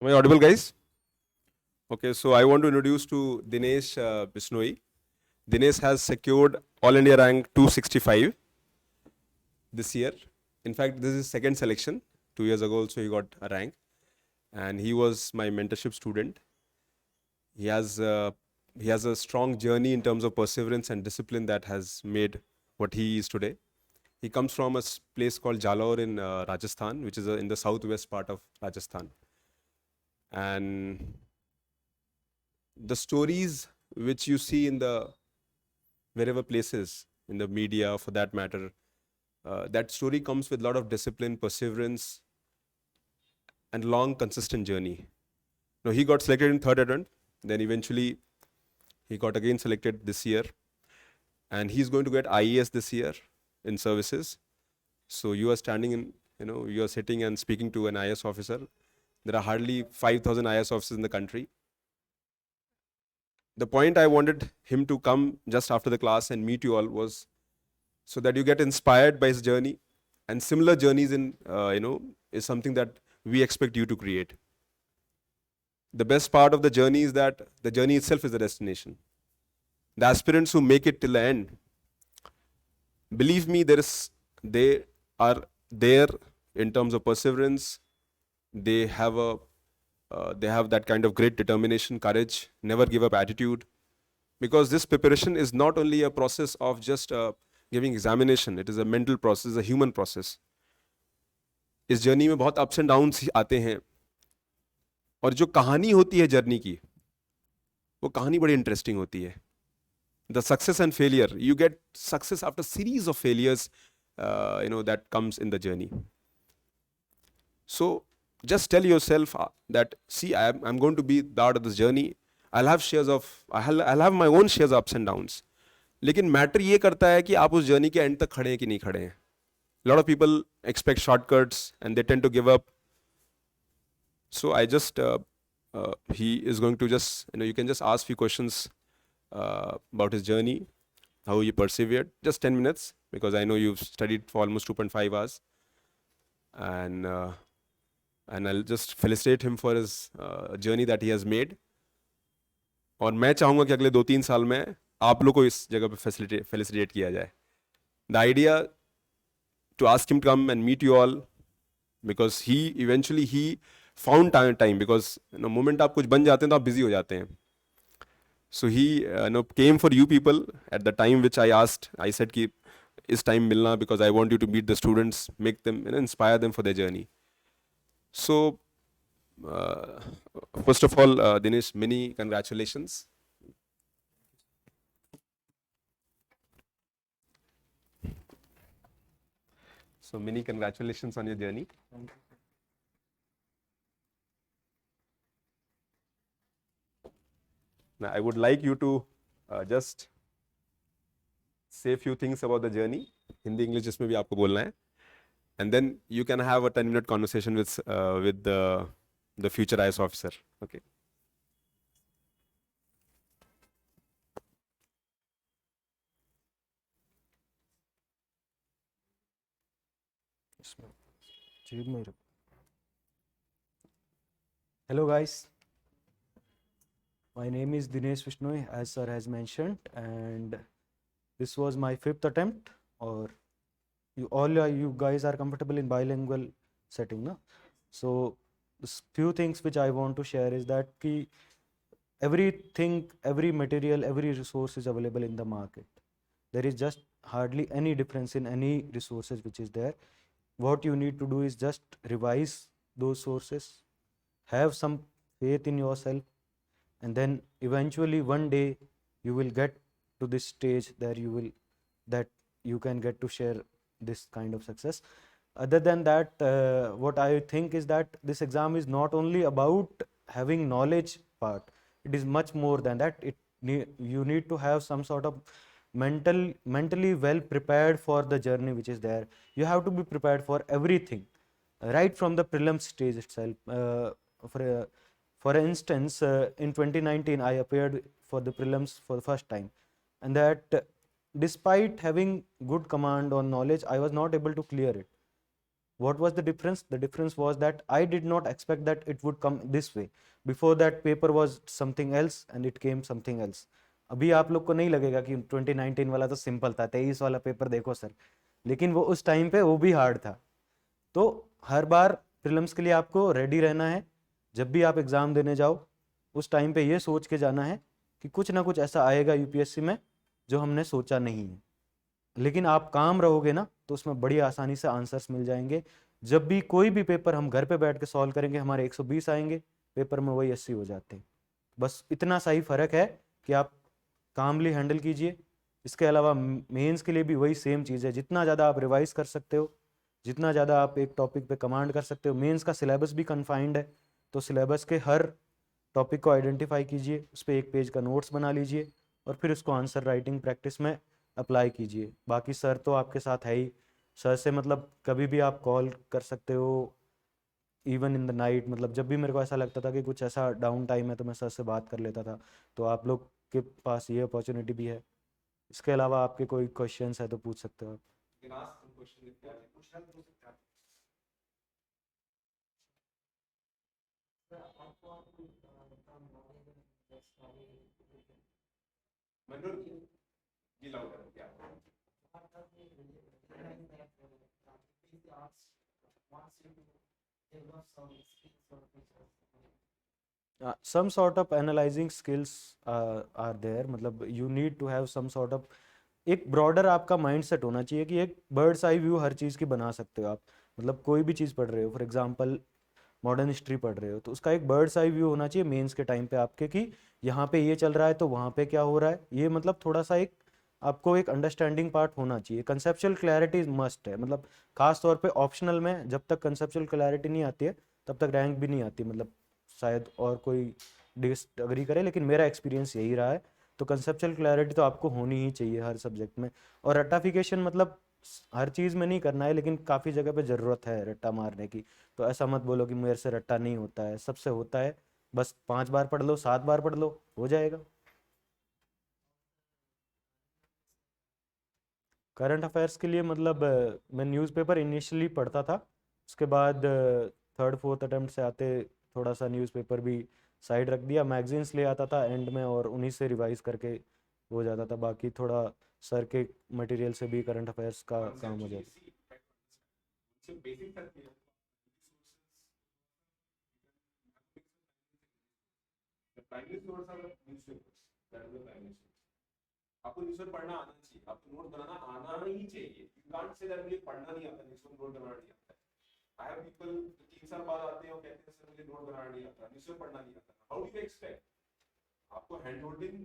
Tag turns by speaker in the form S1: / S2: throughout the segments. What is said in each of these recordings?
S1: Am I audible, guys? Okay, so I want to introduce to Dinesh Bishnoi. Dinesh has secured All India rank 265 this year. In fact, this is second selection. 2 years ago also he got a rank. And he was my mentorship student. He has, uh, he has a strong journey in terms of perseverance and discipline that has made what he is today. He comes from a place called Jalore in Rajasthan, which is in the southwest part of Rajasthan. And the stories which you see in the wherever places in the media for that matter, that story comes with a lot of discipline, perseverance, and long consistent journey. Now he got selected in third attempt, then eventually he got again selected this year, and he's going to get IES this year in services. So you are standing in, you are sitting and speaking to an IAS officer. There are hardly 5,000 IAS officers in the country. The point I wanted him to come just after the class and meet you all was so that you get inspired by his journey, and similar journeys is something that we expect you to create. The best part of the journey is that the journey itself is the destination. The aspirants who make it till the end, believe me, they are there in terms of perseverance. They have that kind of great determination, courage, never give up attitude. Because this preparation is not only a process of just giving examination, it is a mental process, a human process. इस journey में बहुत ups and downs आते हैं, और जो कहानी होती है जर्नी की, वो कहानी बड़ी इंटरेस्टिंग होती है. The success and failure, you get success after series of failures, that comes in the journey. So just tell yourself that, see, I'm going to be part of this journey. I'll have my own shares of ups and downs. लेकिन matter ये करता है कि आप उस journey के and तक खड़े हैं कि नहीं खड़े हैं. A lot of people expect shortcuts and they tend to give up. So I just, he is going to just, you can just ask few questions about his journey, how he persevered. Just 10 minutes, because I know you've studied for almost 2.5 hours. And I'll just felicitate him for his journey that he has made. और मैं चाहूँगा कि अगले 2-3 साल में आप लोग को इस जगह पे फेलिसिटेट किया जाए. The idea to ask him to come and meet you all, because he eventually found time, because moment आप कुछ बन जाते हैं तो आप busy हो जाते हैं. So he came for you people at the time which I asked. I said कि इस time मिलना, because I want you to meet the students, make them, inspire them for their journey. So first of all, Dinesh, many congratulations. So many congratulations on your journey. Now I would like you to just say a few things about the journey. Hindi, English जिसमें भी आपको बोलना है. And then you can have a 10-minute conversation with the future IAS officer. Okay.
S2: Hello guys, my name is Dinesh Bishnoi, as sir has mentioned, and this was my 5th attempt. Or you guys are comfortable in bilingual setting, no? So few things which I want to share is that everything, every material, every resource is available in the market. There is just hardly any difference in any resources which is there. What you need to do is just revise those sources, have some faith in yourself, and then eventually one day you will get to this stage that you can get to share this kind of success. Other than that, what I think is that this exam is not only about having knowledge part, it is much more than that. You need to have some sort of mentally well prepared for the journey which is there. You have to be prepared for everything, right from the prelim stage itself. For instance, in 2019 I appeared for the prelims for the first time, and that despite having good command on knowledge, I was not able to clear it. What was the difference? The difference was that I did not expect that it would come this way. Before that paper was something else and it came something else. अभी आप लोग को नहीं लगेगा कि 2019 वाला तो simple था, 23 वाला पेपर देखो सर, लेकिन वो उस टाइम पे वो भी हार्ड था. तो हर बार प्रीलिम्स के लिए आपको रेडी रहना है. जब भी आप एग्ज़ाम देने जाओ उस टाइम पे ये सोच के जाना है कि कुछ ना कुछ ऐसा आएगा यूपीएससी में जो हमने सोचा नहीं है. लेकिन आप काम रहोगे ना तो उसमें बड़ी आसानी से आंसर्स मिल जाएंगे. जब भी कोई भी पेपर हम घर पे बैठ के सॉल्व करेंगे हमारे 120 आएंगे, पेपर में वही 80 हो जाते हैं. बस इतना सा ही फ़र्क है कि आप कामली हैंडल कीजिए. इसके अलावा मेंस के लिए भी वही सेम चीज़ है. जितना ज़्यादा आप रिवाइज कर सकते हो, जितना ज़्यादा आप एक टॉपिक पे कमांड कर सकते हो. मेंस का सिलेबस भी कन्फाइंड है, तो सिलेबस के हर टॉपिक को आइडेंटिफाई कीजिए, उस पर एक पेज का नोट्स बना लीजिए और फिर उसको आंसर राइटिंग प्रैक्टिस में अप्लाई कीजिए. बाकी सर तो आपके साथ है ही. सर से मतलब कभी भी आप कॉल कर सकते हो, इवन इन द नाइट. मतलब जब भी मेरे को ऐसा लगता था कि कुछ ऐसा डाउन टाइम है तो मैं सर से बात कर लेता था. तो आप लोग के पास ये अपॉर्चुनिटी भी है. इसके अलावा आपके कोई क्वेश्चंस है तो पूछ सकते हो आप.
S1: You can ask some question if you have any. कुछ help हो सकता है. मनोर ये लाउड है क्या?
S2: Some sort of analyzing skills are there. मतलब you need to have some sort of एक ब्रॉडर आपका माइंड सेट होना चाहिए कि एक बर्ड्स आई व्यू हर चीज़ की बना सकते हो आप. मतलब कोई भी चीज़ पढ़ रहे हो, फॉर एग्जांपल मॉडर्न हिस्ट्री पढ़ रहे हो, तो उसका एक बर्ड्स आई व्यू होना चाहिए मेंस के टाइम पे आपके कि यहाँ पे ये चल रहा है तो वहाँ पे क्या हो रहा है. ये मतलब थोड़ा सा एक आपको एक अंडरस्टैंडिंग पार्ट होना चाहिए. कंसेप्चुअल क्लैरिटी मस्ट है. मतलब खास तौर पे ऑप्शनल में जब तक कंसेप्चुअल क्लैरिटी नहीं आती है तब तक रैंक भी नहीं आती. मतलब शायद और कोई डिसअग्री करे, लेकिन मेरा एक्सपीरियंस यही रहा है. तो कंसेप्चुअल क्लैरिटी तो आपको होनी ही चाहिए हर सब्जेक्ट में. और रट्टाफिकेशन मतलब हर चीज़ में नहीं करना है, लेकिन काफ़ी जगह पे ज़रूरत है रट्टा मारने की. तो ऐसा मत बोलो कि मेरे से रट्टा नहीं होता है. सबसे होता है. बस 5 बार पढ़ लो, 7 बार पढ़ लो, हो जाएगा. करंट अफेयर्स के लिए मतलब मैं न्यूज़पेपर इनिशियली पढ़ता था. उसके बाद थर्ड फोर्थ अटेम्प्ट से आते थोड़ा सा न्यूज़पेपर भी साइड रख दिया. मैगजीन्स ले आता था एंड में और उन्हीं से रिवाइज करके हो जाता था. बाकी थोड़ा सर के मटेरियल से भी करंट अफेयर्स का काम हो जाता.
S1: Primary source are newspapers. That is the primary source. आपको न्यूज़पेपर पढ़ना आना चाहिए, आपको नोट बनाना आना ही चाहिए. यू कांट से दैट मुझे पढ़ना नहीं आता, न्यूज़पेपर नोट बनाना नहीं आता. आई हैव पीपल जो 3 साल बाद आते हैं और कहते हैं सर मुझे नोट बनाना नहीं आता, न्यूज़पेपर पढ़ना नहीं आता. How do you expect? आपको हैंड होल्डिंग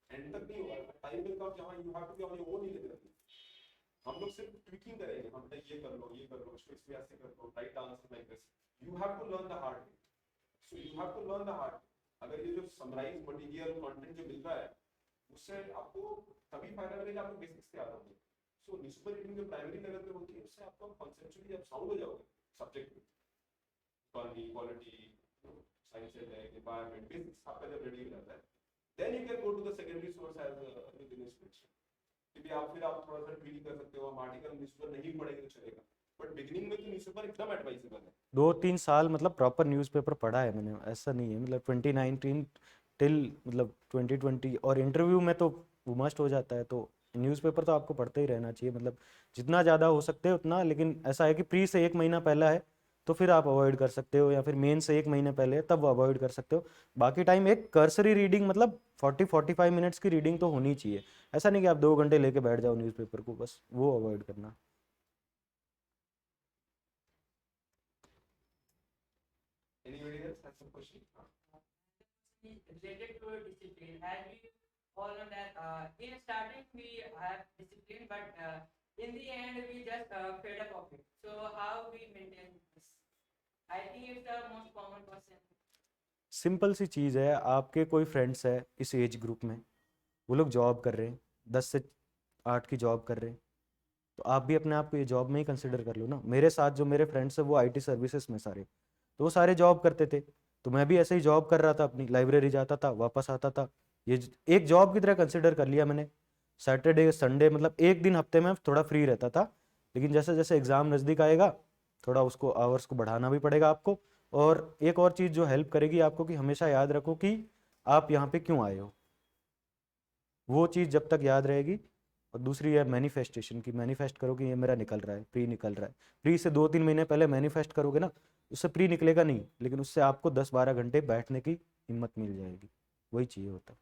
S1: एंड तक नहीं होगा. टाइम विल कम जहां you have to be on your own in. हम लोग सिर्फ ट्विकिंग करेंगे. हम ये कर लो, ये कर लो, इसको इस वजह से कर लो, right answer like this. You have to learn the hard way. So you have to learn the hard. अगर ये जो समराइज मटेरियल कंटेंट जो मिल रहा है उससे आपको तभी फायदा मिलेगा आपको बेसिक्स से आता होगा. सो न्यूज़पेपर रीडिंग जो प्राइमरी लेवल पे होती है उससे आपको कॉन्सेप्चुअली आप साउंड हो जाओगे सब्जेक्ट में. इकोनॉमी, पॉलिटी, साइंस है, एनवायरनमेंट, बेसिक्स आपका जब रेडी हो जाता है then you can go to the secondary source as business special. क्योंकि आप फिर आप थोड़ा सा ट्वीट कर सकते हो. हम आर्टिकल न्यूज़पेपर नहीं पढ़ेंगे तो चलेगा, बट बिगिनिंग में तो न्यूज़पेपर एकदम एडवाइजेबल है.
S2: 2-3 साल मतलब प्रॉपर न्यूज़पेपर पढ़ा है मैंने. ऐसा नहीं है मतलब 2019 टिल मतलब 2020 और इंटरव्यू में तो वो मस्ट हो जाता है. तो न्यूज़पेपर तो आपको पढ़ते ही रहना चाहिए. मतलब जितना ज़्यादा हो सकते है उतना. लेकिन ऐसा है कि प्री से 1 महीना पहला है तो फिर आप अवॉइड कर सकते हो, या फिर मेन से 1 महीने पहले है तब अवॉइड कर सकते हो. बाकी टाइम एक कर्सरी रीडिंग मतलब 40-45 मिनट्स की रीडिंग तो होनी चाहिए. ऐसा नहीं कि आप 2 घंटे लेके बैठ जाओ न्यूज़पेपर को, बस वो अवॉइड करना.
S1: Anybody else has some question?
S3: Related to discipline, as we all know that in starting we have discipline, but in the end we just fed up of it. So how we maintain this? I think it's the most common question.
S2: Simple सी चीज़ है. आपके कोई friends है इस age group में, वो लोग जॉब कर रहे हैं, 10 से 8 की जॉब कर रहे हैं, तो आप भी अपने आप को ये जॉब में ही कंसिडर कर लो ना. मेरे साथ जो मेरे फ्रेंड्स हैं वो आईटी सर्विसेज में सारे, तो वो सारे जॉब करते थे. तो मैं भी ऐसे ही जॉब कर रहा था, अपनी लाइब्रेरी जाता था, वापस आता था. ये एक जॉब की तरह कंसिडर कर लिया मैंने. सैटरडे संडे मतलब एक दिन हफ्ते में थोड़ा फ्री रहता था, लेकिन जैसे जैसे एग्ज़ाम नज़दीक आएगा थोड़ा उसको आवर्स को बढ़ाना भी पड़ेगा आपको। और एक और चीज़ जो हेल्प करेगी आपको कि हमेशा याद रखो कि आप यहाँ पे क्यों आए हो, वो चीज़ जब तक याद रहेगी। और दूसरी है मैनिफेस्टेशन की, मैनिफेस्ट करो कि ये मेरा निकल रहा है, प्री निकल रहा है। प्री से 2-3 महीने पहले मैनिफेस्ट करोगे ना, उससे प्री निकलेगा नहीं, लेकिन उससे आपको 10-12 घंटे बैठने की हिम्मत मिल जाएगी, वही चाहिए होता है।